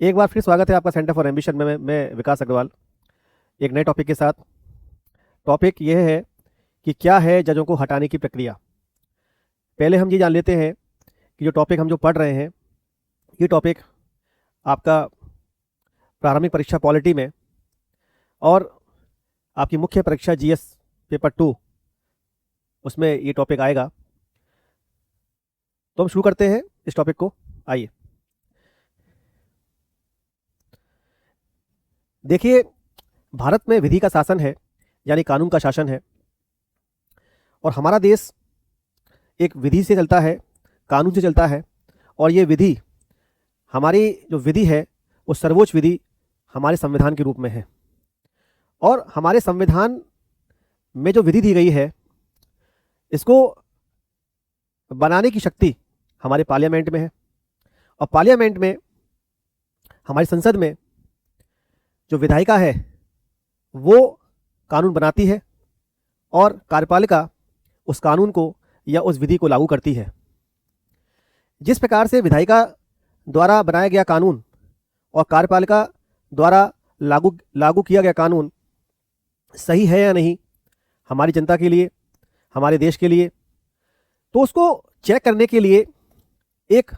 एक बार फिर स्वागत है आपका सेंटर फॉर एम्बिशन में। मैं विकास अग्रवाल एक नए टॉपिक के साथ। टॉपिक यह है कि क्या है जजों को हटाने की प्रक्रिया। पहले हम ये जान लेते हैं कि जो टॉपिक हम जो पढ़ रहे हैं ये टॉपिक आपका प्रारंभिक परीक्षा पॉलिटी में और आपकी मुख्य परीक्षा जीएस पेपर 2 उसमें ये टॉपिक आएगा। तो हम शुरू करते हैं इस टॉपिक को। आइए देखिए, भारत में विधि का शासन है, यानी कानून का शासन है, और हमारा देश एक विधि से चलता है, कानून से चलता है। और ये विधि, हमारी जो विधि है वो सर्वोच्च विधि हमारे संविधान के रूप में है। और हमारे संविधान में जो विधि दी गई है इसको बनाने की शक्ति हमारे पार्लियामेंट में है। और पार्लियामेंट में, हमारी संसद में जो विधायिका है वो कानून बनाती है और कार्यपालिका उस कानून को या उस विधि को लागू करती है। जिस प्रकार से विधायिका द्वारा बनाया गया कानून और कार्यपालिका द्वारा लागू किया गया कानून सही है या नहीं हमारी जनता के लिए, हमारे देश के लिए, तो उसको चेक करने के लिए एक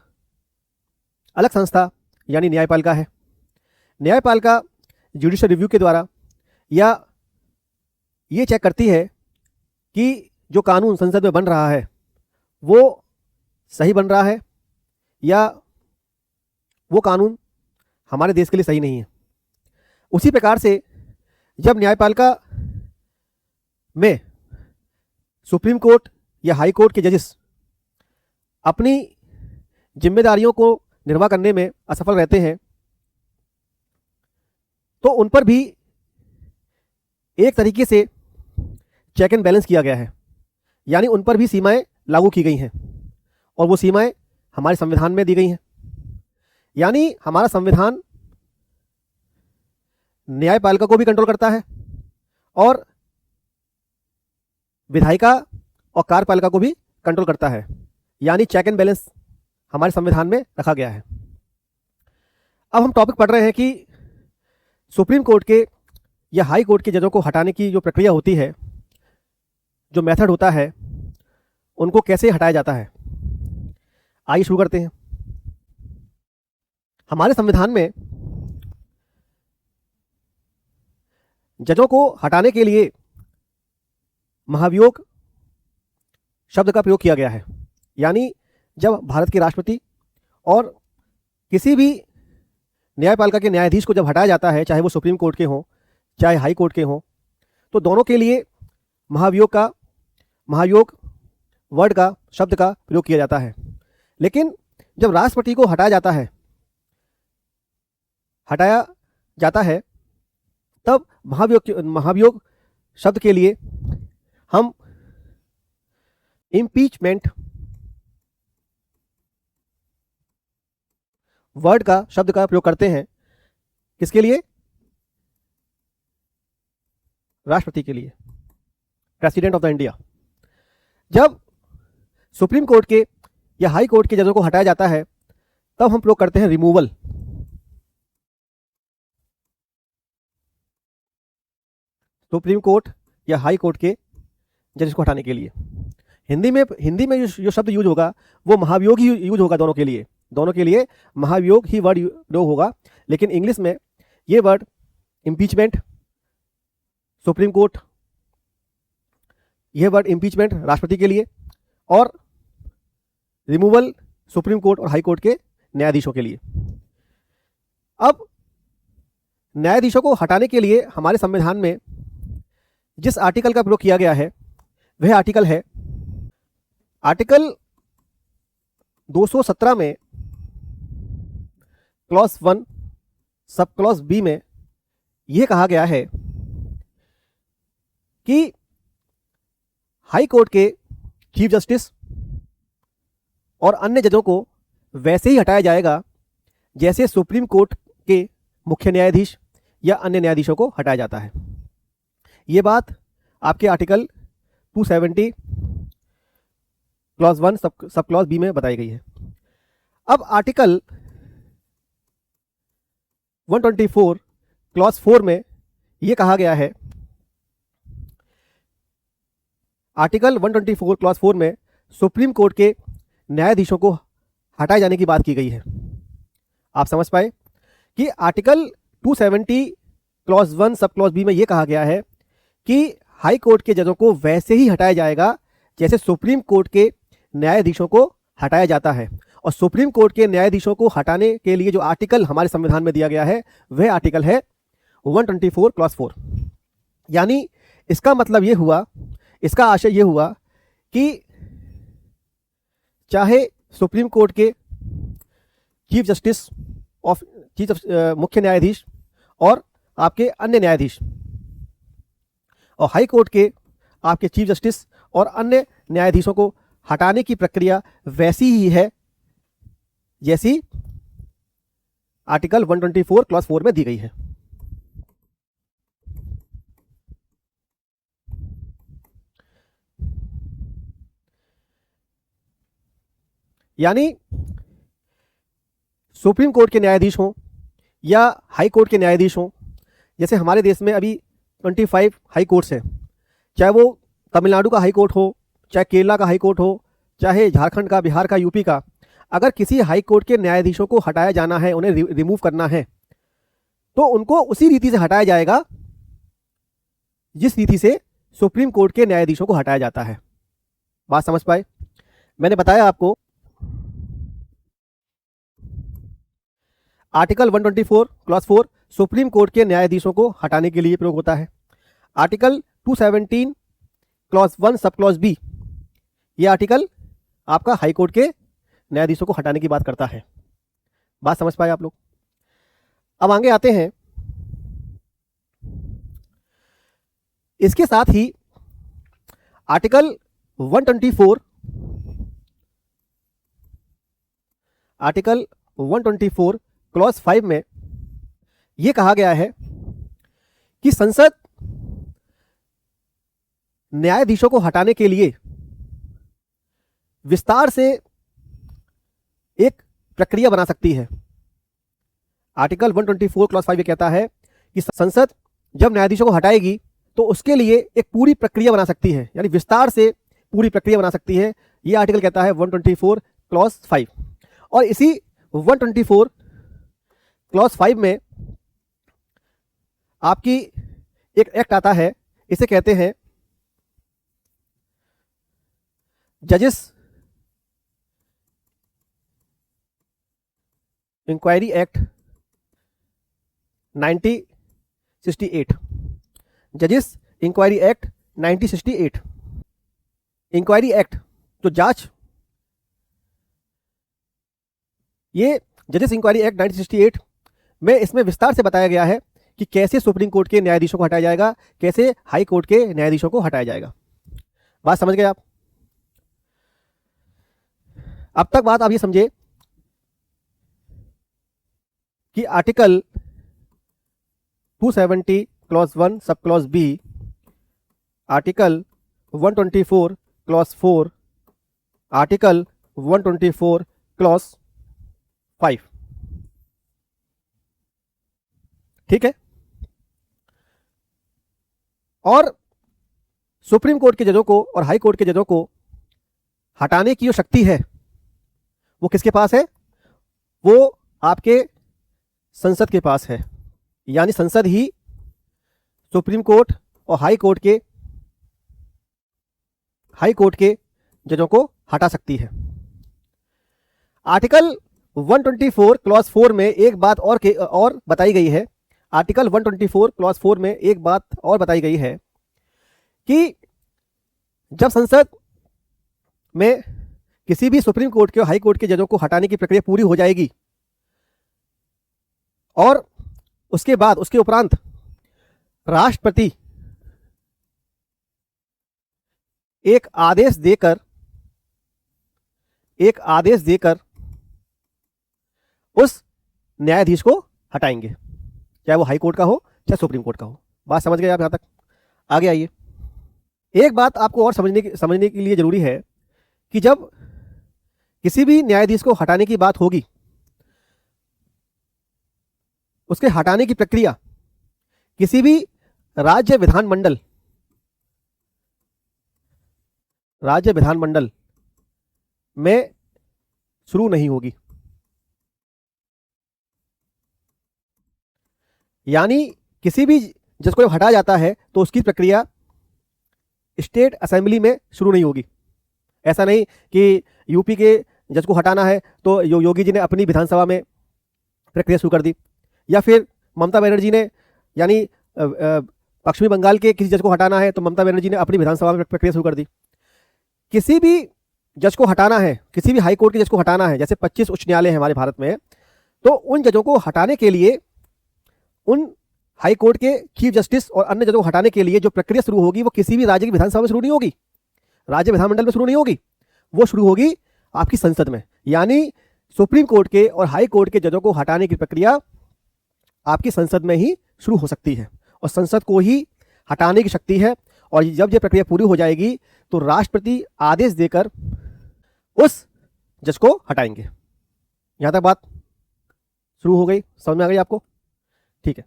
अलग संस्था यानी न्यायपालिका है। न्यायपालिका जुडिशियल रिव्यू के द्वारा या ये चेक करती है कि जो कानून संसद में बन रहा है वो सही बन रहा है या वो कानून हमारे देश के लिए सही नहीं है। उसी प्रकार से जब न्यायपालिका में सुप्रीम कोर्ट या हाई कोर्ट के जजेस अपनी जिम्मेदारियों को निर्वाह करने में असफल रहते हैं तो उन पर भी एक तरीके से चेक एंड बैलेंस किया गया है, यानी उन पर भी सीमाएं लागू की गई हैं और वो सीमाएं हमारे संविधान में दी गई हैं। यानी हमारा संविधान न्यायपालिका को भी कंट्रोल करता है और विधायिका और कार्यपालिका को भी कंट्रोल करता है, यानी चेक एंड बैलेंस हमारे संविधान में रखा गया है। अब हम टॉपिक पढ़ रहे हैं कि सुप्रीम कोर्ट के या हाई कोर्ट के जजों को हटाने की जो प्रक्रिया होती है, जो मेथड होता है, उनको कैसे हटाया जाता है। आइए शुरू करते हैं। हमारे संविधान में जजों को हटाने के लिए महाभियोग शब्द का प्रयोग किया गया है। यानी जब भारत के राष्ट्रपति और किसी भी न्यायपालिका के न्यायाधीश को जब हटाया जाता है, चाहे वो सुप्रीम कोर्ट के हों चाहे हाई कोर्ट के हों, तो दोनों के लिए महाभियोग वर्ड का, शब्द का प्रयोग किया जाता है। लेकिन जब राष्ट्रपति को हटाया जाता है तब महाभियोग शब्द के लिए हम इम्पीचमेंट वर्ड का, शब्द का प्रयोग करते हैं। किसके लिए? राष्ट्रपति के लिए, प्रेसिडेंट ऑफ द इंडिया। जब सुप्रीम कोर्ट के या हाई कोर्ट के जजों को हटाया जाता है तब हम प्रयोग करते हैं रिमूवल। सुप्रीम कोर्ट या हाई कोर्ट के जजेस को हटाने के लिए हिंदी में जो शब्द यूज होगा वो महाभियोग ही यूज होगा। दोनों के लिए महाभियोग ही वर्ड प्रयोग होगा। लेकिन इंग्लिश में ये वर्ड इम्पीचमेंट सुप्रीम कोर्ट, यह वर्ड इम्पीचमेंट राष्ट्रपति के लिए, और रिमूवल सुप्रीम कोर्ट और हाई कोर्ट के न्यायाधीशों के लिए। अब न्यायाधीशों को हटाने के लिए हमारे संविधान में जिस आर्टिकल का प्रयोग किया गया है वह आर्टिकल है आर्टिकल 217 में क्लॉज 1 सब क्लॉज बी में यह कहा गया है कि हाई कोर्ट के चीफ जस्टिस और अन्य जजों को वैसे ही हटाया जाएगा जैसे सुप्रीम कोर्ट के मुख्य न्यायाधीश या अन्य न्यायाधीशों को हटाया जाता है। ये बात आपके आर्टिकल 270 क्लॉज 1 सब क्लॉज बी में बताई गई है। अब आर्टिकल 124 क्लॉज 4 में ये कहा गया है, आर्टिकल 124 क्लॉज 4 में सुप्रीम कोर्ट के न्यायाधीशों को हटाए जाने की बात की गई है। आप समझ पाए कि आर्टिकल 270 क्लॉज 1 सब क्लॉज बी में यह कहा गया है कि हाई कोर्ट के जजों को वैसे ही हटाया जाएगा जैसे सुप्रीम कोर्ट के न्यायाधीशों को हटाया जाता है। और सुप्रीम कोर्ट के न्यायाधीशों को हटाने के लिए जो आर्टिकल हमारे संविधान में दिया गया है वह आर्टिकल है 124 क्लॉज 4। यानी इसका मतलब ये हुआ, इसका आशय ये हुआ कि चाहे सुप्रीम कोर्ट के चीफ जस्टिस ऑफ मुख्य न्यायाधीश और आपके अन्य न्यायाधीश और हाई कोर्ट के आपके चीफ जस्टिस और अन्य न्यायाधीशों को हटाने की प्रक्रिया वैसी ही है जैसी आर्टिकल 124 क्लॉज 4 में दी गई है। यानी सुप्रीम कोर्ट के न्यायाधीश हों या हाई कोर्ट के न्यायाधीश हों, जैसे हमारे देश में अभी 25 हाई कोर्ट्स हैं, चाहे वो तमिलनाडु का हाई कोर्ट हो, चाहे केरला का हाई कोर्ट हो, चाहे झारखंड का, बिहार का, यूपी का, अगर किसी हाई कोर्ट के न्यायाधीशों को हटाया जाना है, उन्हें रिमूव करना है, तो उनको उसी रीति से हटाया जाएगा जिस रीति से सुप्रीम कोर्ट के न्यायाधीशों को हटाया जाता है। बात समझ पाए? मैंने बताया आपको आर्टिकल 124 क्लॉज 4 सुप्रीम कोर्ट के न्यायाधीशों को हटाने के लिए प्रयोग होता है। आर्टिकल 217 क्लॉज 1 सब क्लॉज बी, ये आर्टिकल आपका हाई कोर्ट के न्यायाधीशों को हटाने की बात करता है। बात समझ पाए आप लोग? अब आगे आते हैं। इसके साथ ही आर्टिकल 124 क्लॉज 5 में यह कहा गया है कि संसद न्यायाधीशों को हटाने के लिए विस्तार से एक प्रक्रिया बना सकती है। आर्टिकल 124 क्लॉज 5 ये कहता है कि संसद जब न्यायाधीशों को हटाएगी तो उसके लिए एक पूरी प्रक्रिया बना सकती है, यानी विस्तार से पूरी प्रक्रिया बना सकती है। ये आर्टिकल कहता है 124 क्लॉज 5। और इसी 124 क्लॉज 5 में आपकी एक एक्ट आता है, इसे कहते हैं जजेस इंक्वायरी एक्ट 1968। जजेस इंक्वायरी एक्ट 1968। इंक्वायरी एक्ट जो जांच, ये जजेस इंक्वायरी एक्ट 1968 में इसमें विस्तार से बताया गया है कि कैसे सुप्रीम कोर्ट के न्यायाधीशों को हटाया जाएगा, कैसे हाई कोर्ट के न्यायाधीशों को हटाया जाएगा। बात समझ गए आप? अब तक बात आप ये समझे कि आर्टिकल 270 क्लॉज 1 सब clause B, article 124 clause 4, article 124 clause 5, ठीक है। और सुप्रीम कोर्ट के जजों को और हाई कोर्ट के जजों को हटाने की जो शक्ति है वो किसके पास है? वो आपके संसद के पास है। यानी संसद ही सुप्रीम कोर्ट और हाई कोर्ट के जजों को हटा सकती है। आर्टिकल 124 क्लॉज 4 में एक बात और बताई गई है। आर्टिकल 124 क्लॉज 4 में एक बात और बताई गई है कि जब संसद में किसी भी सुप्रीम कोर्ट के और हाई कोर्ट के जजों को हटाने की प्रक्रिया पूरी हो जाएगी और उसके बाद उसके उपरांत राष्ट्रपति एक आदेश देकर उस न्यायाधीश को हटाएंगे, चाहे वो हाई कोर्ट का हो चाहे सुप्रीम कोर्ट का हो। बात समझ गए आप यहां तक? आगे आइए। एक बात आपको और समझने के लिए जरूरी है कि जब किसी भी न्यायाधीश को हटाने की बात होगी उसके हटाने की प्रक्रिया किसी भी राज्य विधानमंडल में शुरू नहीं होगी। यानी किसी भी जज को हटाया जाता है तो उसकी प्रक्रिया स्टेट असेंबली में शुरू नहीं होगी। ऐसा नहीं कि यूपी के जज को हटाना है तो योगी जी ने अपनी विधानसभा में प्रक्रिया शुरू कर दी, या फिर ममता बनर्जी ने, यानी पश्चिमी बंगाल के किसी जज को हटाना है तो ममता बनर्जी ने अपनी विधानसभा में प्रक्रिया शुरू कर दी। किसी भी जज को हटाना है, किसी भी हाई कोर्ट के जज को हटाना है, जैसे 25 उच्च न्यायालय हैं हमारे भारत में, तो उन जजों को हटाने के लिए, उन हाई कोर्ट के चीफ जस्टिस और अन्य जजों को हटाने के लिए जो प्रक्रिया शुरू होगी वो किसी भी राज्य की विधानसभा में शुरू नहीं होगी, राज्य विधानमंडल में शुरू नहीं होगी, वो शुरू होगी आपकी संसद में। यानी सुप्रीम कोर्ट के और हाई कोर्ट के जजों को हटाने की प्रक्रिया आपकी संसद में ही शुरू हो सकती है, और संसद को ही हटाने की शक्ति है। और जब ये प्रक्रिया पूरी हो जाएगी तो राष्ट्रपति आदेश देकर उस जज को हटाएंगे। यहां तक बात शुरू हो गई, समझ में आ गई आपको? ठीक है,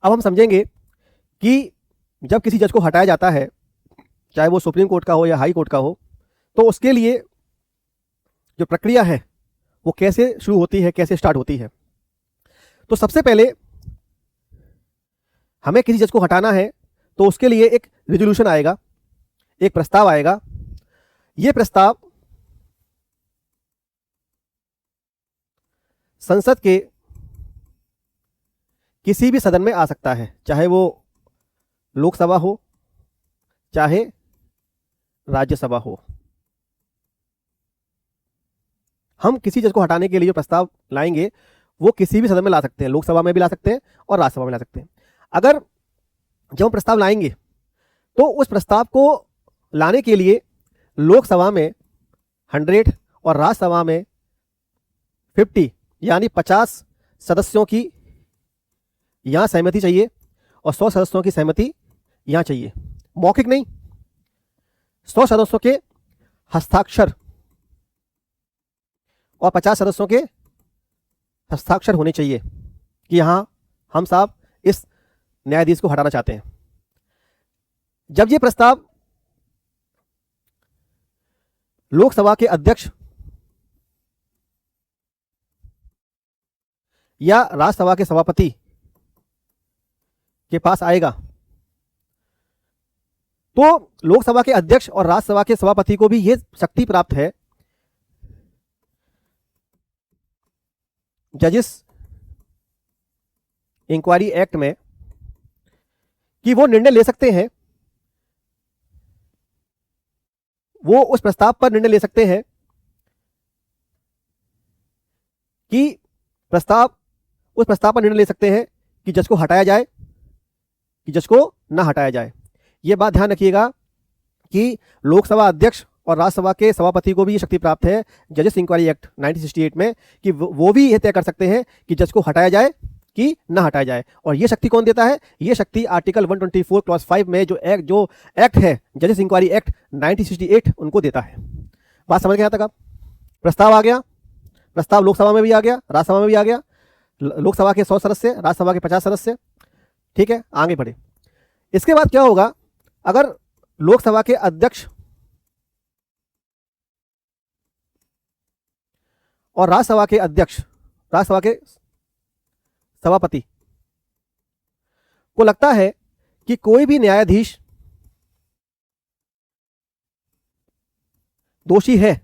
अब हम समझेंगे कि जब किसी जज को हटाया जाता है, चाहे वो सुप्रीम कोर्ट का हो या हाई कोर्ट का हो, तो उसके लिए जो प्रक्रिया है वो कैसे शुरू होती है, कैसे स्टार्ट होती है। तो सबसे पहले हमें किसी जज को हटाना है तो उसके लिए एक रेजोल्यूशन आएगा, एक प्रस्ताव आएगा। यह प्रस्ताव संसद के किसी भी सदन में आ सकता है, चाहे वो लोकसभा हो चाहे राज्यसभा हो। हम किसी जज को हटाने के लिए जो प्रस्ताव लाएंगे वो किसी भी सदन में ला सकते हैं, लोकसभा में भी ला सकते हैं और राज्यसभा में ला सकते हैं। अगर जब हम प्रस्ताव लाएंगे तो उस प्रस्ताव को लाने के लिए लोकसभा में 100 और राज्यसभा में 50 यानी 50 सदस्यों की यहां सहमति चाहिए और 100 सदस्यों की सहमति यहां चाहिए। मौखिक नहीं, 100 सदस्यों के हस्ताक्षर और 50 सदस्यों के हस्ताक्षर होने चाहिए कि यहां हम साहब इस न्यायाधीश को हटाना चाहते हैं। जब ये प्रस्ताव लोकसभा के अध्यक्ष या राज्यसभा के सभापति के पास आएगा तो लोकसभा के अध्यक्ष और राज्यसभा के सभापति को भी यह शक्ति प्राप्त है जजिस इंक्वायरी एक्ट में कि वो निर्णय ले सकते हैं, वो उस प्रस्ताव पर निर्णय ले सकते हैं कि उस प्रस्ताव पर निर्णय ले सकते हैं कि जज को हटाया जाए कि जज को ना हटाया जाए। यह बात ध्यान रखिएगा कि लोकसभा अध्यक्ष और राज्यसभा के सभापति को भी ये शक्ति प्राप्त है जजेस इंक्वायरी एक्ट 1968 में कि वो भी यह तय कर सकते हैं कि जज को हटाया जाए कि ना हटाया जाए। और ये शक्ति कौन देता है? ये शक्ति आर्टिकल 124 क्लॉज 5 में जो एक्ट है जजेस इंक्वायरी एक्ट 1968 उनको देता है। बात समझ गए यहां तक आप? प्रस्ताव आ गया, प्रस्ताव लोकसभा में भी आ गया, राज्यसभा में भी आ गया, लोकसभा के 100 सदस्य, राज्यसभा के 50 सदस्य। ठीक है, आगे बढ़े। इसके बाद क्या होगा? अगर लोकसभा के अध्यक्ष और राज्यसभा के सभापति को लगता है कि कोई भी न्यायाधीश दोषी है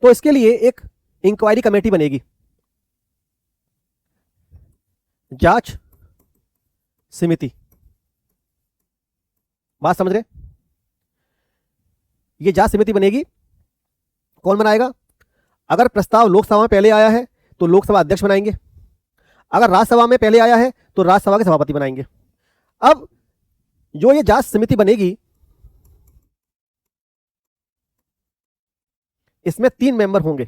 तो इसके लिए एक इंक्वायरी कमेटी बनेगी, जांच समिति। बात समझ रहे? ये जांच समिति बनेगी। कौन बनाएगा? अगर प्रस्ताव लोकसभा में पहले आया है तो लोकसभा अध्यक्ष बनाएंगे, अगर राज्यसभा में पहले आया है तो राज्यसभा के सभापति बनाएंगे। अब जो ये जांच समिति बनेगी इसमें 3 मेंबर होंगे।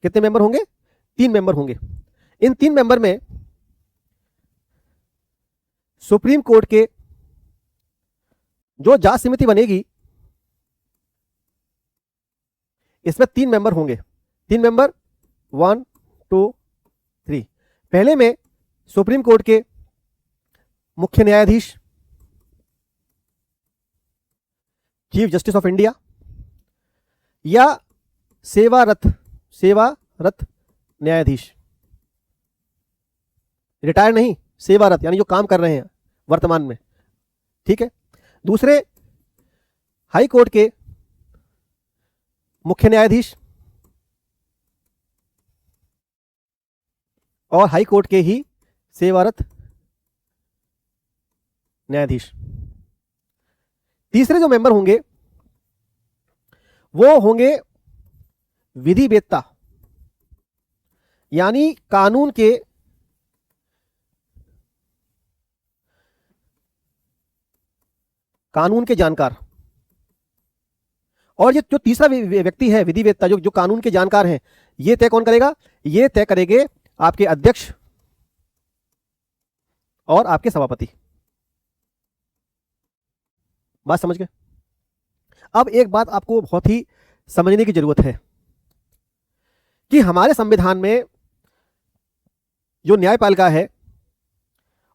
कितने मेंबर होंगे? 3 मेंबर होंगे। इन 3 मेंबर में सुप्रीम कोर्ट के जो जांच समिति बनेगी इसमें 3 मेंबर होंगे। 3 मेंबर 1 2 3। पहले में सुप्रीम कोर्ट के मुख्य न्यायाधीश, चीफ जस्टिस ऑफ इंडिया, या सेवारत न्यायाधीश। रिटायर नहीं, सेवारत यानी जो काम कर रहे हैं वर्तमान में। ठीक है। दूसरे हाई कोर्ट के मुख्य न्यायाधीश और हाई कोर्ट के ही सेवारत न्यायाधीश। तीसरे जो मेंबर होंगे वो होंगे विधि वेत्ता, यानी कानून के जानकार। और ये जो तीसरा व्यक्ति है विधि वेत्ता, जो कानून के जानकार हैं, ये तय कौन करेगा? ये तय करेंगे आपके अध्यक्ष और आपके सभापति। बात समझ गए? अब एक बात आपको बहुत ही समझने की जरूरत है कि हमारे संविधान में जो न्यायपालिका है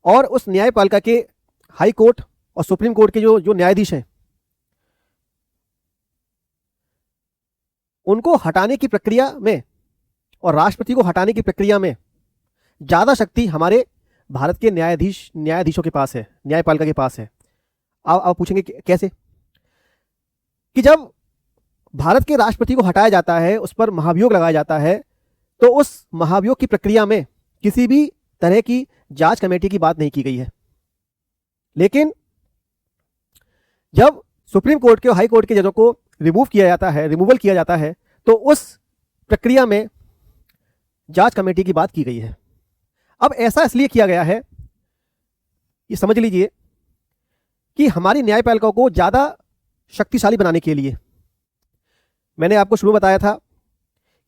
और उस न्यायपालिका के हाई कोर्ट और सुप्रीम कोर्ट के जो न्यायाधीश हैं, उनको हटाने की प्रक्रिया में और राष्ट्रपति को हटाने की प्रक्रिया में ज्यादा शक्ति हमारे भारत के न्यायाधीशों के पास है, न्यायपालिका के पास है। आप पूछेंगे कैसे? कि जब भारत के राष्ट्रपति को हटाया जाता है, उस पर महाभियोग लगाया जाता है, तो उस महाभियोग की प्रक्रिया में किसी भी तरह की जांच कमेटी की बात नहीं की गई है। लेकिन जब सुप्रीम कोर्ट के और हाई कोर्ट के जजों को रिमूवल किया जाता है, तो उस प्रक्रिया में जांच कमेटी की बात की गई है। अब ऐसा इसलिए किया गया है, ये समझ लीजिए, कि हमारी न्यायपालिका को ज्यादा शक्तिशाली बनाने के लिए। मैंने आपको शुरू में बताया था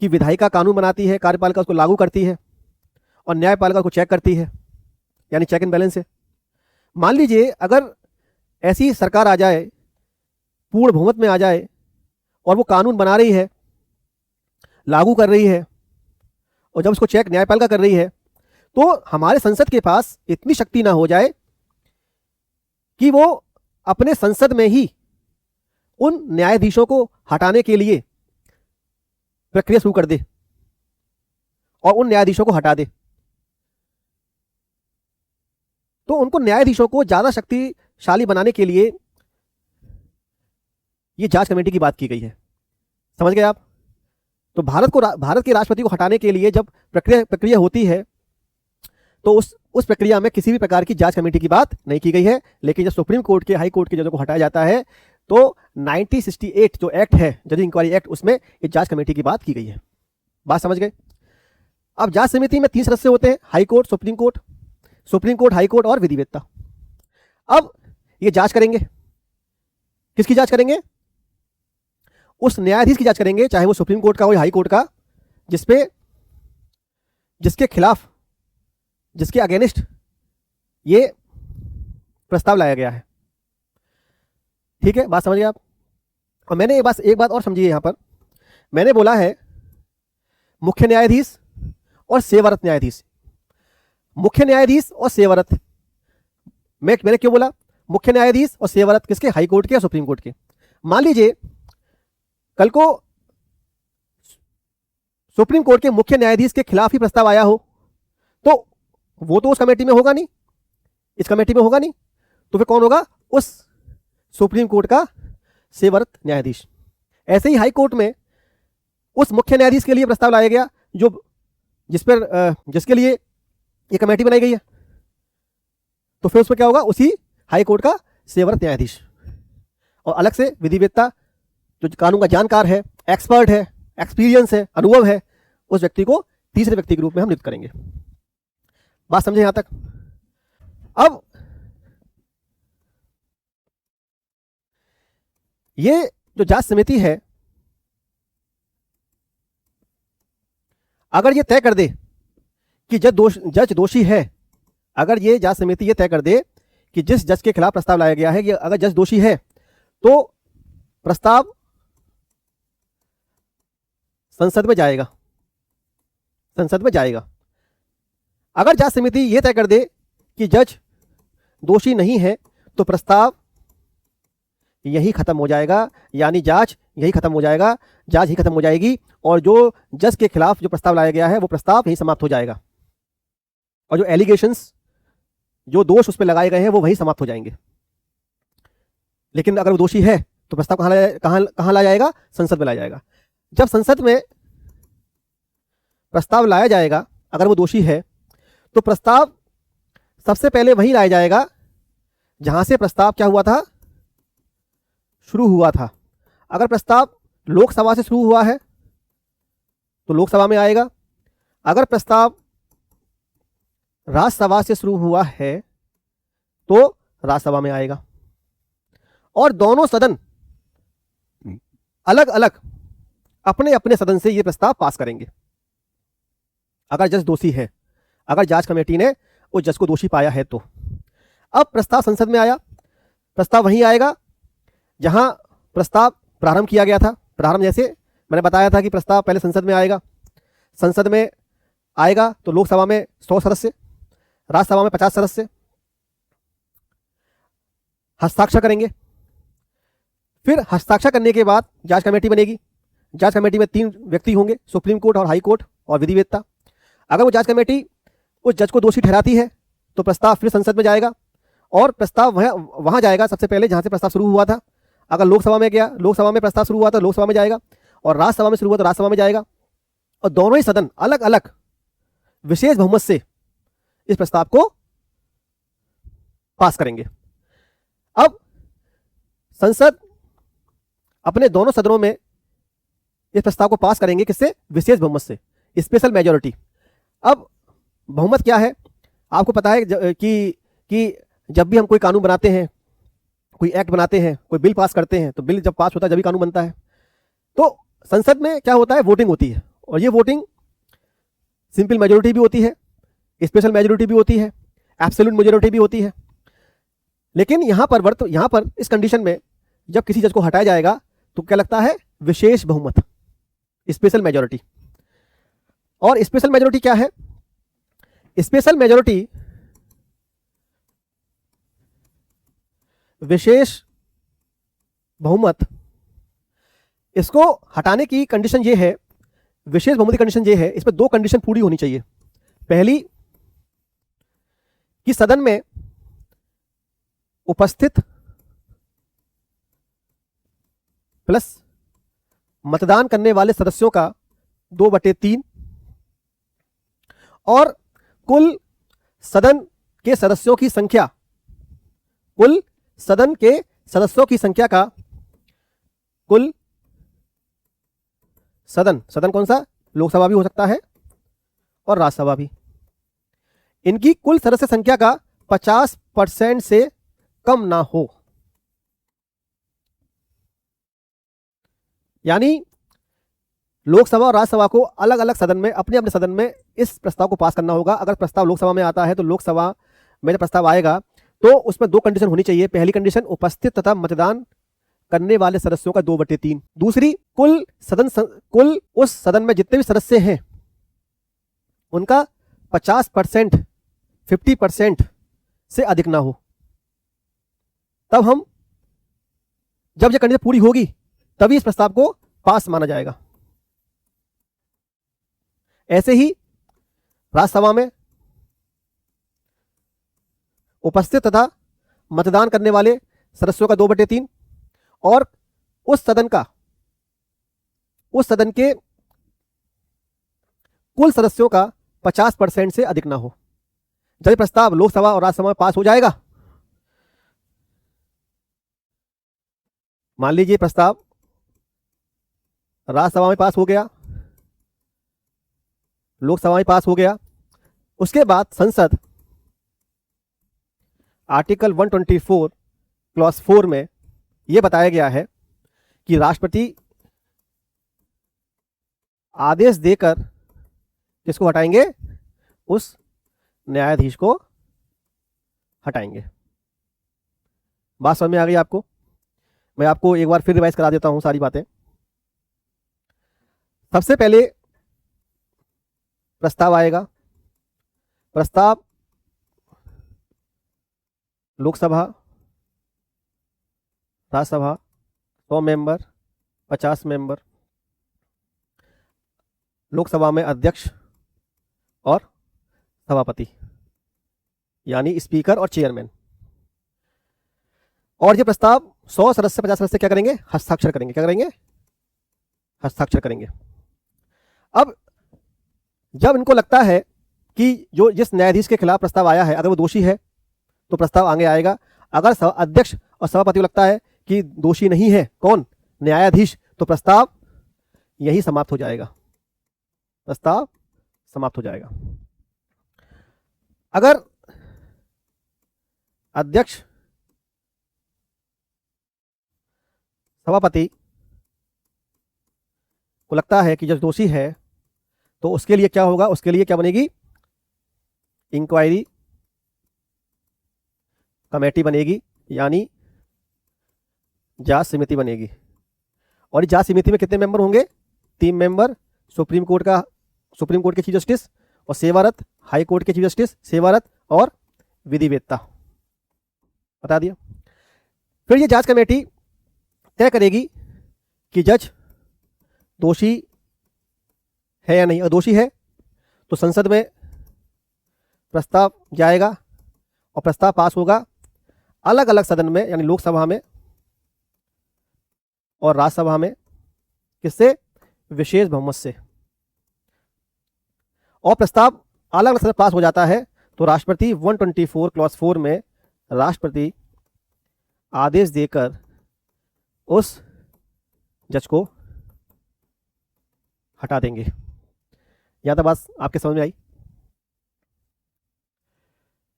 कि विधायिका कानून बनाती है, कार्यपालिका उसको लागू करती है और न्यायपालिका उसको चेक करती है, यानी चेक एंड बैलेंस है। मान लीजिए अगर ऐसी सरकार आ जाए, पूर्ण बहुमत में आ जाए, और वो कानून बना रही है, लागू कर रही है, और जब उसको चेक न्यायपालिका कर रही है, तो हमारे संसद के पास इतनी शक्ति ना हो जाए कि वो अपने संसद में ही उन न्यायाधीशों को हटाने के लिए प्रक्रिया शुरू कर दे और उन न्यायाधीशों को हटा दे। तो उनको न्यायाधीशों को ज्यादा शक्तिशाली बनाने के लिए ये जांच कमेटी की बात की गई है। समझ गए आप? तो भारत के राष्ट्रपति को हटाने के लिए जब प्रक्रिया होती है, तो उस प्रक्रिया में किसी भी प्रकार की जांच कमेटी की बात नहीं की गई है। लेकिन जब सुप्रीम कोर्ट के, हाई कोर्ट के जजों को हटाया जाता है, तो 1968 जो एक्ट है, जज इंक्वायरी एक्ट, उसमें ये जांच कमेटी की बात की गई है। बात समझ गए? अब जांच समिति में 3 सदस्य होते हैं, high court, supreme court, high court और विधिवेत्ता। अब ये जांच करेंगे, किसकी जांच करेंगे? उस न्यायाधीश की जांच करेंगे, चाहे वो सुप्रीम कोर्ट का हो या हाई कोर्ट का, जिसके खिलाफ, जिसके अगेंस्ट ये प्रस्ताव लाया गया है। ठीक है, बात समझिए आप। और मैंने एक बात और समझिए, यहां पर मैंने बोला है मुख्य न्यायाधीश और सेवारत न्यायाधीश। मुख्य न्यायाधीश और सेवारत, मैंने क्यों बोला मुख्य न्यायाधीश और सेवारत? किसके? हाई कोर्ट के या सुप्रीम कोर्ट के। मान लीजिए कल को सुप्रीम कोर्ट के मुख्य न्यायाधीश के खिलाफ ही प्रस्ताव आया हो, तो वो तो उस कमेटी में होगा नहीं, इस कमेटी में होगा नहीं, तो फिर कौन होगा? उस सुप्रीम कोर्ट का सेवारत न्यायाधीश। ऐसे ही हाई कोर्ट में उस मुख्य न्यायाधीश के लिए प्रस्ताव लाया गया जिसके लिए ये कमेटी बनाई गई है, तो फिर उसमें क्या होगा? उसी हाई कोर्ट का सेवारत न्यायाधीश। और अलग से विधिवेत्ता, जो कानून का जानकार है, एक्सपर्ट है, एक्सपीरियंस है, अनुभव है, उस व्यक्ति को तीसरे व्यक्ति के रूप में हम नियुक्त करेंगे। बात समझे यहां तक? अब ये जो जांच समिति है, अगर ये तय कर दे कि जज दोषी है, अगर ये जांच समिति ये तय कर दे कि जिस जज के खिलाफ प्रस्ताव लाया गया है कि अगर जज दोषी है, तो प्रस्ताव संसद में जाएगा, संसद में जाएगा। अगर जांच समिति यह तय कर दे कि जज दोषी नहीं है तो प्रस्ताव यही खत्म हो जाएगा, यानी जांच यही खत्म हो जाएगा, जांच ही खत्म हो जाएगी और जो जज के खिलाफ जो प्रस्ताव लाया गया है वो प्रस्ताव यही समाप्त हो जाएगा और जो एलिगेशंस, जो दोष उस पर लगाए गए हैं वो वही समाप्त हो जाएंगे। लेकिन अगर वो दोषी है तो प्रस्ताव कहां लाया जाएगा? संसद में लाया जाएगा। जब संसद में प्रस्ताव लाया जाएगा, अगर वो दोषी है तो प्रस्ताव सबसे पहले वहीं लाया जाएगा जहां से प्रस्ताव क्या हुआ था? शुरू हुआ था। अगर प्रस्ताव लोकसभा से शुरू हुआ है तो लोकसभा में आएगा, अगर प्रस्ताव राज्यसभा से शुरू हुआ है तो राज्यसभा में आएगा और दोनों सदन अलग अलग अपने अपने सदन से यह प्रस्ताव पास करेंगे। अगर जज दोषी है, अगर जांच कमेटी ने उस जज को दोषी पाया है तो अब प्रस्ताव संसद में आया, प्रस्ताव वहीं आएगा जहां प्रस्ताव प्रारंभ किया गया था। प्रारंभ जैसे मैंने बताया था कि प्रस्ताव पहले संसद में आएगा, संसद में आएगा तो लोकसभा में 100 सदस्य, राज्यसभा में 50 सदस्य हस्ताक्षर करेंगे। फिर हस्ताक्षर करने के बाद जांच कमेटी बनेगी। जांच कमेटी में 3 व्यक्ति होंगे, सुप्रीम कोर्ट और हाई कोर्ट और विधिवेत्ता। अगर वो जांच कमेटी उस जज को दोषी ठहराती है तो प्रस्ताव फिर संसद में जाएगा और प्रस्ताव वहां जाएगा सबसे पहले जहां से प्रस्ताव शुरू हुआ था। अगर लोकसभा में गया, लोकसभा में प्रस्ताव शुरू हुआ तो लोकसभा में जाएगा और राज्यसभा में शुरू हुआ तो राज्यसभा में जाएगा और दोनों ही सदन अलग अलग विशेष बहुमत से इस प्रस्ताव को पास करेंगे। अब संसद अपने दोनों सदनों में इस प्रस्ताव को पास करेंगे, किससे? विशेष बहुमत से, स्पेशल मेजॉरिटी। अब बहुमत क्या है? आपको पता है कि जब भी हम कोई कानून बनाते हैं, कोई एक्ट बनाते हैं, कोई बिल पास करते हैं तो बिल जब पास होता है जब भी कानून बनता है। तो संसद में क्या होता है? वोटिंग होती है और ये वोटिंग सिंपल मेजॉरिटी भी होती है, स्पेशल मेजॉरिटी भी होती है, एब्सोल्यूट मेजॉरिटी भी होती है। लेकिन यहां पर इस कंडीशन में जब किसी जज को हटाया जाएगा तो क्या लगता है? विशेष बहुमत, स्पेशल मेजॉरिटी। और स्पेशल मेजॉरिटी क्या है? स्पेशल मेजॉरिटी विशेष बहुमत, इसको हटाने की कंडीशन ये है, विशेष बहुमत की कंडीशन ये है, इसमें 2 कंडीशन पूरी होनी चाहिए। पहली कि सदन में उपस्थित प्लस मतदान करने वाले सदस्यों का 2/3 और कुल सदन के सदस्यों की संख्या, कुल सदन के सदस्यों की संख्या का कुल सदन कौन सा? लोकसभा भी हो सकता है और राज्यसभा भी। इनकी कुल सदस्य संख्या का 50% से कम ना हो। यानी लोकसभा और राज्यसभा को अलग अलग सदन में, अपने अपने सदन में इस प्रस्ताव को पास करना होगा। अगर प्रस्ताव लोकसभा में आता है तो लोकसभा में जब प्रस्ताव आएगा तो उसमें 2 कंडीशन होनी चाहिए। पहली कंडीशन, उपस्थित तथा मतदान करने वाले सदस्यों का 2/3। दूसरी, कुल उस सदन में जितने भी सदस्य हैं उनका 50%, 50% से अधिक ना हो। जब यह कंडीशन पूरी होगी तभी इस प्रस्ताव को पास माना जाएगा। ऐसे ही राज्यसभा में उपस्थित तथा मतदान करने वाले सदस्यों का 2/3 और उस सदन के कुल सदस्यों का 50% से अधिक ना हो। जब प्रस्ताव लोकसभा और राज्यसभा में पास हो जाएगा, मान लीजिए प्रस्ताव राज्यसभा में पास हो गया, लोकसभा में पास हो गया, उसके बाद संसद आर्टिकल 124 क्लॉज 4 में यह बताया गया है कि राष्ट्रपति आदेश देकर किसको हटाएंगे? उस न्यायाधीश को हटाएंगे। बात समझ में आ गई आपको? मैं आपको एक बार फिर रिवाइज करा देता हूं सारी बातें। सबसे पहले प्रस्ताव आएगा। प्रस्ताव लोकसभा, राज्यसभा, 100 मेंबर, 50 मेंबर, लोकसभा में अध्यक्ष और सभापति यानी स्पीकर और चेयरमैन। और ये प्रस्ताव 100 सदस्य 50 सदस्य क्या करेंगे? हस्ताक्षर करेंगे। क्या करेंगे? हस्ताक्षर करेंगे। अब जब इनको लगता है कि जो जिस न्यायाधीश के खिलाफ प्रस्ताव आया है अगर वो दोषी है तो प्रस्ताव आगे आएगा। अगर अध्यक्ष और सभापति को लगता है कि दोषी नहीं है, कौन? न्यायाधीश, तो प्रस्ताव यही समाप्त हो जाएगा। प्रस्ताव समाप्त हो जाएगा। अगर अध्यक्ष, सभापति को लगता है कि जज दोषी है तो उसके लिए क्या होगा? उसके लिए क्या बनेगी? इंक्वायरी कमेटी बनेगी यानी जांच समिति बनेगी। और इस जांच समिति में कितने मेंबर होंगे? 3 मेंबर, सुप्रीम कोर्ट के चीफ जस्टिस और सेवारत, हाई कोर्ट के चीफ जस्टिस, सेवारत और विधिवेत्ता। बता दिया। फिर ये जांच कमेटी तय करेगी कि जज दोषी है या नहीं। अगर दोषी है तो संसद में प्रस्ताव जाएगा और प्रस्ताव पास होगा अलग अलग सदन में यानी लोकसभा में और राज्यसभा में। किससे? विशेष बहुमत से। और प्रस्ताव अलग अलग सदन पास हो जाता है तो राष्ट्रपति 124 क्लॉज 4 में राष्ट्रपति आदेश देकर उस जज को हटा देंगे। यहां तक बात आपके समझ में आई?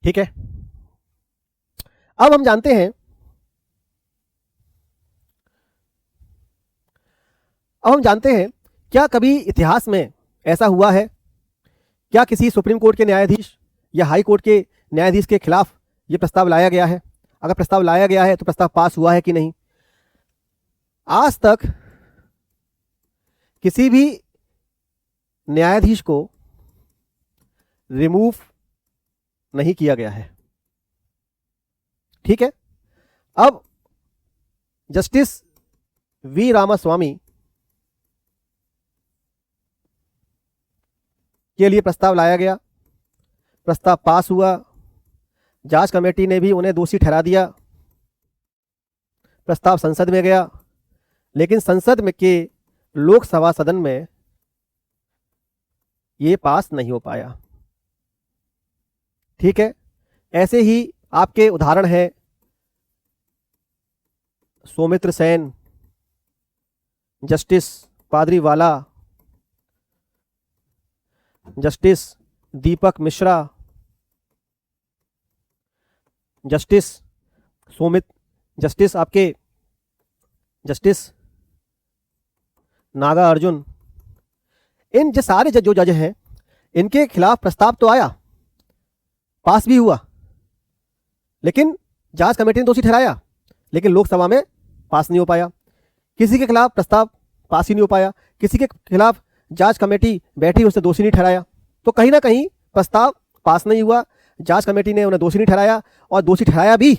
ठीक है। अब हम जानते हैं क्या कभी इतिहास में ऐसा हुआ है? क्या किसी सुप्रीम कोर्ट के न्यायाधीश या हाई कोर्ट के न्यायाधीश के खिलाफ यह प्रस्ताव लाया गया है? अगर प्रस्ताव लाया गया है तो प्रस्ताव पास हुआ है कि नहीं? आज तक किसी भी न्यायाधीश को रिमूव नहीं किया गया है। ठीक है। अब जस्टिस वी रामास्वामी के लिए प्रस्ताव लाया गया, प्रस्ताव पास हुआ, जांच कमेटी ने भी उन्हें दोषी ठहरा दिया, प्रस्ताव संसद में गया, लेकिन संसद में के लोकसभा सदन में ये पास नहीं हो पाया। ठीक है। ऐसे ही आपके उदाहरण है सौमित्र सेन, जस्टिस पादरीवाला, जस्टिस दीपक मिश्रा, जस्टिस नागा अर्जुन। इन जो सारे जो जज हैं इनके खिलाफ प्रस्ताव तो आया, पास भी हुआ, लेकिन जांच कमेटी ने दोषी ठहराया, लेकिन लोकसभा में पास नहीं हो पाया। किसी के खिलाफ प्रस्ताव पास ही नहीं हो पाया, किसी के खिलाफ जांच कमेटी बैठी उसे दोषी नहीं ठहराया। तो कहीं ना कहीं प्रस्ताव पास नहीं हुआ, जांच कमेटी ने उन्हें दोषी नहीं ठहराया, और दोषी ठहराया भी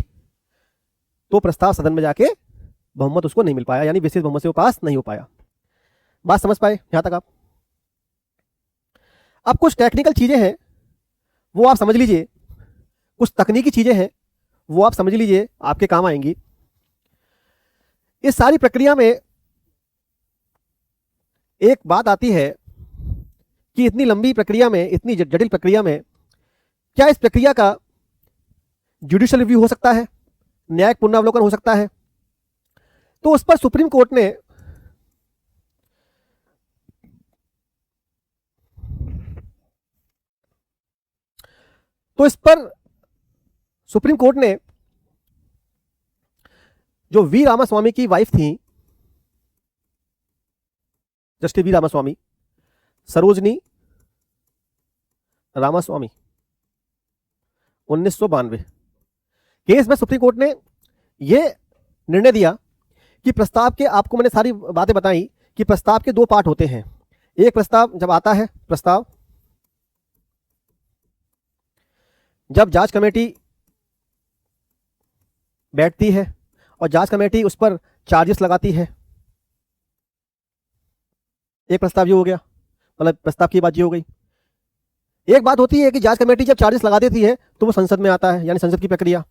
तो प्रस्ताव सदन में जाके बहुमत उसको नहीं मिल पाया, यानी विशेष बहुमत से वो पास नहीं हो पाया। बात समझ पाए यहां तक आप? अब कुछ टेक्निकल चीजें हैं वो आप समझ लीजिए, कुछ तकनीकी चीजें हैं वो आप समझ लीजिए, आपके काम आएंगी। इस सारी प्रक्रिया में एक बात आती है कि इतनी लंबी प्रक्रिया में, इतनी जटिल प्रक्रिया में, क्या इस प्रक्रिया का जुडिशियल रिव्यू हो सकता है, न्यायिक पुनरावलोकन हो सकता है? तो उस पर सुप्रीम कोर्ट ने जो वी रामास्वामी की वाइफ थी, justice V Ramaswamy, Sarojini Ramaswamy, 1992 case में सुप्रीम कोर्ट ने यह निर्णय दिया कि प्रस्ताव के, आपको मैंने सारी बातें बताई कि प्रस्ताव के 2 पार्ट होते हैं। एक प्रस्ताव जब आता है, प्रस्ताव जब जांच कमेटी बैठती है और जांच कमेटी उस पर चार्जेस लगाती है, एक प्रस्ताव ये हो गया, मतलब प्रस्ताव की बात ये हो गई। एक बात होती है कि जांच कमेटी जब चार्जेस लगा देती है तो वो संसद में आता है, यानी संसद की प्रक्रिया,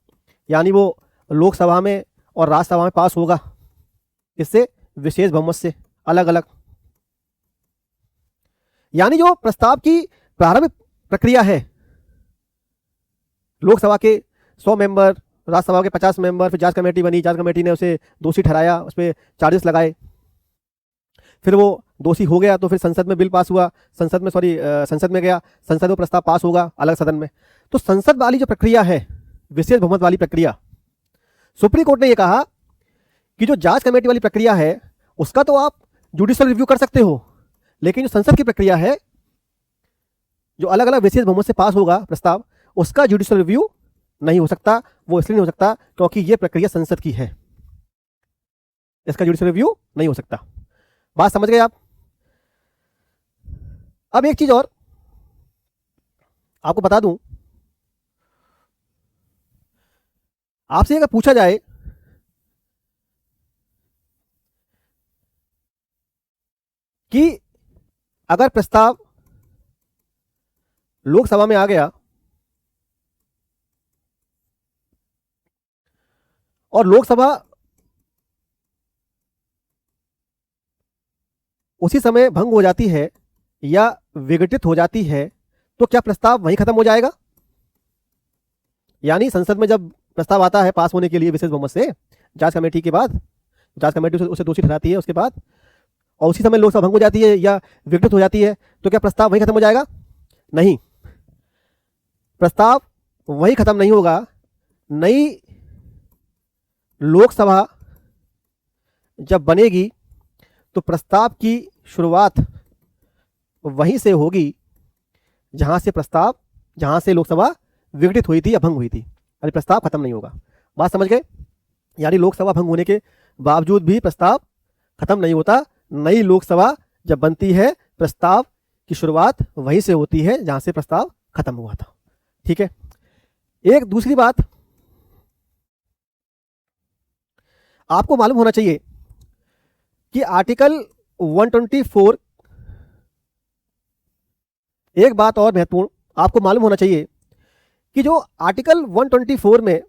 यानी वो लोकसभा में और राज्यसभा में पास होगा, इससे विशेष बहुमत से, अलग अलग। यानी जो प्रस्ताव की प्रारंभिक प्रक्रिया है, लोकसभा के 100 मेंबर, राज्यसभा के 50 मेंबर, फिर जांच कमेटी बनी, जांच कमेटी ने उसे दोषी ठहराया, उस पर चार्जेस लगाए, फिर वो दोषी हो गया तो फिर संसद में बिल पास हुआ, संसद में गया, संसद में प्रस्ताव पास होगा अलग सदन में। तो संसद वाली जो प्रक्रिया है, विशेष बहुमत वाली प्रक्रिया, सुप्रीम कोर्ट ने यह कहा कि जो जांच कमेटी वाली प्रक्रिया है उसका तो आप जुडिशियल रिव्यू कर सकते हो, लेकिन जो संसद की प्रक्रिया है, जो अलग अलग विशेष बहुमत से पास होगा प्रस्ताव, उसका जुडिशियल रिव्यू नहीं हो सकता। वो इसलिए नहीं हो सकता क्योंकि यह प्रक्रिया संसद की है, इसका जुडिशियल रिव्यू नहीं हो सकता। बात समझ गए आप? अब एक चीज और आपको बता दूं, आपसे अगर पूछा जाए कि अगर प्रस्ताव लोकसभा में आ गया और लोकसभा उसी समय भंग हो जाती है या विघटित हो जाती है, तो क्या प्रस्ताव वहीं खत्म हो जाएगा? यानी संसद में जब प्रस्ताव आता है पास होने के लिए विशेष बहुमत से, जांच कमेटी के बाद, जांच कमेटी उसे दोषी ठहराती है उसके बाद, और उसी समय लोकसभा भंग हो जाती है या विघटित हो जाती है, तो क्या प्रस्ताव वहीं खत्म हो जाएगा? नहीं, प्रस्ताव वहीं खत्म नहीं होगा। नई लोकसभा जब बनेगी तो प्रस्ताव की शुरुआत वहीं से होगी जहां से लोकसभा विघटित हुई थी या भंग हुई थी, यानी प्रस्ताव खत्म नहीं होगा। बात समझ गए? यानी लोकसभा भंग होने के बावजूद भी प्रस्ताव खत्म नहीं होता। नई लोकसभा जब बनती है, प्रस्ताव की शुरुआत वहीं से होती है जहां से प्रस्ताव खत्म हुआ था। ठीक है। एक दूसरी बात आपको मालूम होना चाहिए कि आर्टिकल 124, एक बात और महत्वपूर्ण आपको मालूम होना चाहिए कि जो आर्टिकल 124 में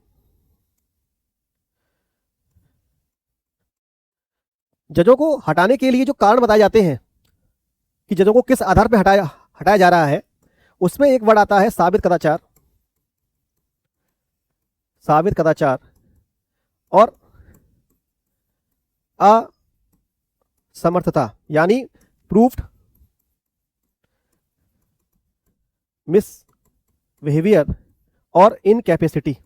जजों को हटाने के लिए जो कारण बताए जाते हैं कि जजों को किस आधार पर हटाया जा रहा है, उसमें एक वर्ड आता है साबित कदाचार, साबित कदाचार और असमर्थता, यानी प्रूफ्ड मिसबिहेवियर और इनकैपेसिटी।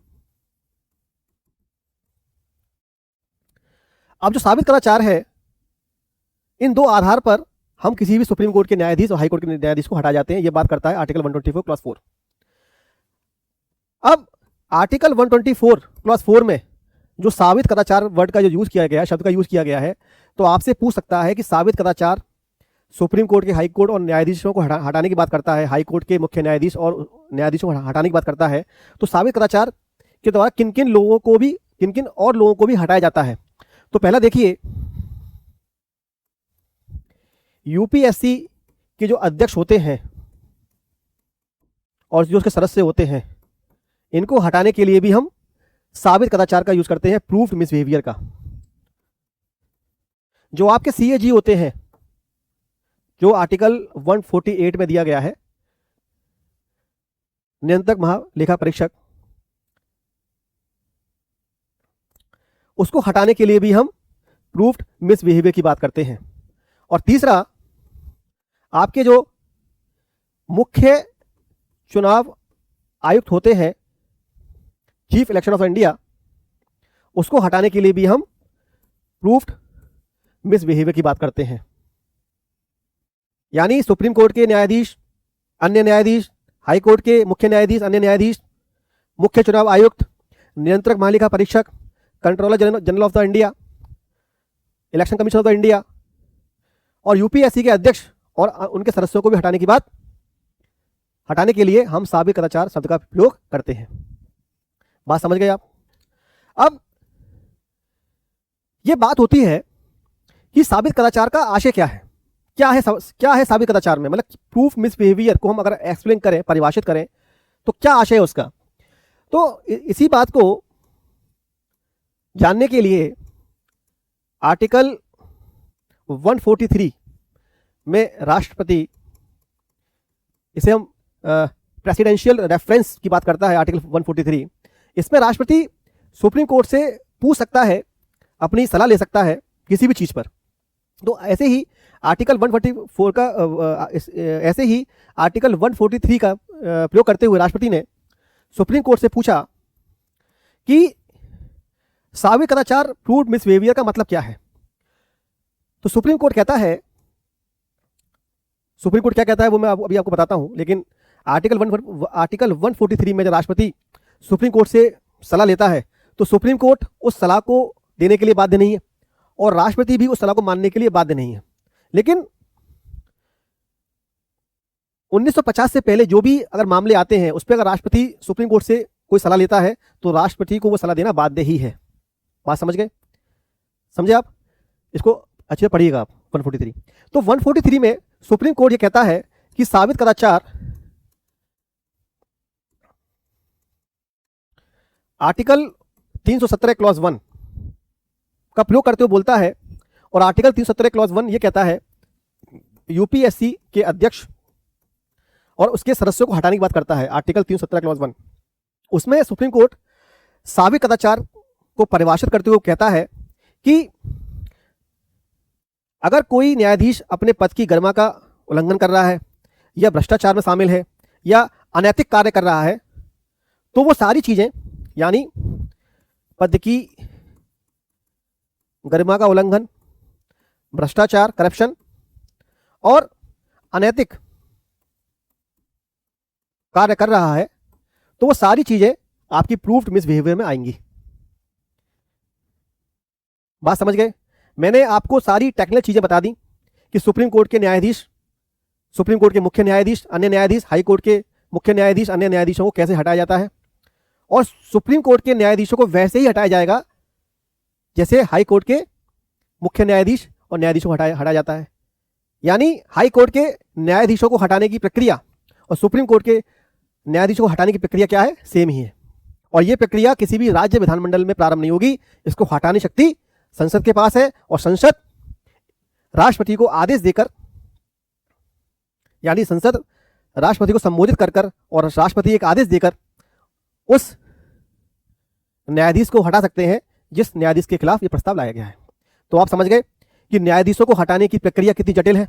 अब जो साबित कदाचार है, इन दो आधार पर हम किसी भी सुप्रीम कोर्ट के न्यायाधीश और हाई कोर्ट के न्यायाधीश को हटा जाते हैं। यह बात करता है आर्टिकल 124 क्लॉज 4। अब आर्टिकल 124 क्लॉज 4 में जो साबित कदाचार वर्ड का जो यूज किया गया है, शब्द का यूज किया गया है, तो आपसे पूछ सकता है कि साबित कदाचार सुप्रीम कोर्ट के हाई कोर्ट और न्यायाधीशों को हटाने की बात करता है, हाई कोर्ट के मुख्य न्यायाधीश और न्यायाधीशों को हटाने की बात करता है, तो साबित कदाचार के द्वारा किन किन और लोगों को भी हटाया जाता है। तो पहला देखिए, यूपीएससी के जो अध्यक्ष होते हैं और जो उसके सदस्य होते हैं, इनको हटाने के लिए भी हम साबित कदाचार का यूज करते हैं, प्रूफ्ड मिसबिहेवियर का। जो आपके सीएजी होते हैं, जो आर्टिकल 148 में दिया गया है, नियंत्रक महालेखा परीक्षक, उसको हटाने के लिए भी हम प्रूफ्ड मिसबिहेवियर की बात करते हैं। और तीसरा, आपके जो मुख्य चुनाव आयुक्त होते हैं, चीफ इलेक्शन ऑफ इंडिया, उसको हटाने के लिए भी हम प्रूफ्ड मिसबिहेवियर की बात करते हैं। यानी सुप्रीम कोर्ट के न्यायाधीश, अन्य न्यायाधीश, हाई कोर्ट के मुख्य न्यायाधीश, अन्य न्यायाधीश, मुख्य चुनाव आयुक्त, नियंत्रक महालेखा परीक्षक, controller general of the India, election commission of the India और यूपीएससी के अध्यक्ष और उनके सदस्यों को भी हटाने के लिए हम साबित कदाचार शब्द का प्रयोग करते हैं। बात समझ गए आप? अब ये बात होती है कि साबित कदाचार का आशय क्या है, क्या है साबित कदाचार में, मतलब प्रूफ मिसबिहेवियर को हम अगर एक्सप्लेन करें, परिभाषित करें, तो क्या आशय है उसका। तो इसी बात को जानने के लिए आर्टिकल 143 में राष्ट्रपति, इसे हम प्रेसिडेंशियल रेफरेंस की बात करता है आर्टिकल 143, इसमें राष्ट्रपति सुप्रीम कोर्ट से पूछ सकता है, अपनी सलाह ले सकता है किसी भी चीज पर। तो ऐसे ही आर्टिकल 144 का ऐसे ही आर्टिकल 143 का प्रयोग करते हुए राष्ट्रपति ने सुप्रीम कोर्ट से पूछा कि साबित कदाचार प्रूव्ड मिसबिहेवियर का मतलब क्या है। तो सुप्रीम कोर्ट क्या कहता है वो मैं अभी आपको बताता हूं, लेकिन आर्टिकल 143 में जब राष्ट्रपति सुप्रीम कोर्ट से सलाह लेता है तो सुप्रीम कोर्ट उस सलाह को देने के लिए बाध्य नहीं है और राष्ट्रपति भी उस सलाह को मानने के लिए बाध्य नहीं है। लेकिन 1950 से पहले जो भी अगर मामले आते हैं उस पर अगर राष्ट्रपति सुप्रीम कोर्ट से कोई सलाह लेता है तो राष्ट्रपति को वो सलाह देना बाध्य ही है। बात समझ गए? समझे आप? इसको अच्छे से पढ़िएगा आप 143। तो 143 में सुप्रीम कोर्ट ये कहता है कि साबित कदाचार आर्टिकल 317 क्लॉज 1 का प्रयोग करते हुए बोलता है, और आर्टिकल 317 क्लॉज 1 ये कहता है यूपीएससी के अध्यक्ष और उसके सदस्यों को हटाने की बात करता है। आर्टिकल 317 क्लॉज 1 उसमें सुप्रीम कोर्ट साबित कदाचार को परिभाषित करते हुए कहता है कि अगर कोई न्यायाधीश अपने पद की गरिमा का उल्लंघन कर रहा है या भ्रष्टाचार में शामिल है या अनैतिक कार्य कर रहा है तो वो सारी चीजें, यानी पद की गरिमा का उल्लंघन, भ्रष्टाचार, करप्शन और अनैतिक कार्य कर रहा है, तो वो सारी चीजें आपकी प्रूव्ड मिसबिहेवियर में आएंगी। बात समझ गए? मैंने आपको सारी टेक्निकल चीजें बता दी कि सुप्रीम कोर्ट के न्यायाधीश, सुप्रीम कोर्ट के मुख्य न्यायाधीश, अन्य न्यायाधीश, हाई कोर्ट के मुख्य न्यायाधीश, अन्य न्यायाधीशों को कैसे हटाया जाता है, और सुप्रीम कोर्ट के न्यायाधीशों को वैसे ही हटाया जाएगा जैसे हाई कोर्ट के मुख्य न्यायाधीश और न्यायाधीशों को हटाया जाता है। यानी हाई कोर्ट के न्यायाधीशों को हटाने की प्रक्रिया और सुप्रीम कोर्ट के न्यायाधीशों को हटाने की प्रक्रिया क्या है? सेम ही है। और यह प्रक्रिया किसी भी राज्य विधानमंडल में प्रारंभ नहीं होगी, इसको हटाने शक्ति संसद के पास है, और संसद राष्ट्रपति को आदेश देकर, यानी संसद राष्ट्रपति को संबोधित कर और राष्ट्रपति एक आदेश देकर उस न्यायाधीश को हटा सकते हैं जिस न्यायाधीश के खिलाफ यह प्रस्ताव लाया गया है। तो आप समझ गए कि न्यायाधीशों को हटाने की प्रक्रिया कितनी जटिल है,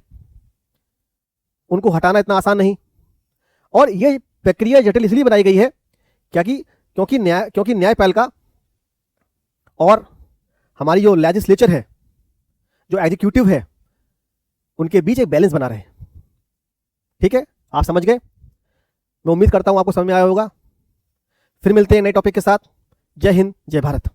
उनको हटाना इतना आसान नहीं। और यह प्रक्रिया जटिल इसलिए बनाई गई है क्योंकि न्यायपालिका और हमारी जो लेजिस्लेचर है, जो एग्जीक्यूटिव है, उनके बीच एक बैलेंस बना रहे। ठीक है, आप समझ गए? मैं उम्मीद करता हूं आपको समझ में आया होगा। फिर मिलते हैं नए टॉपिक के साथ। जय हिंद, जय भारत।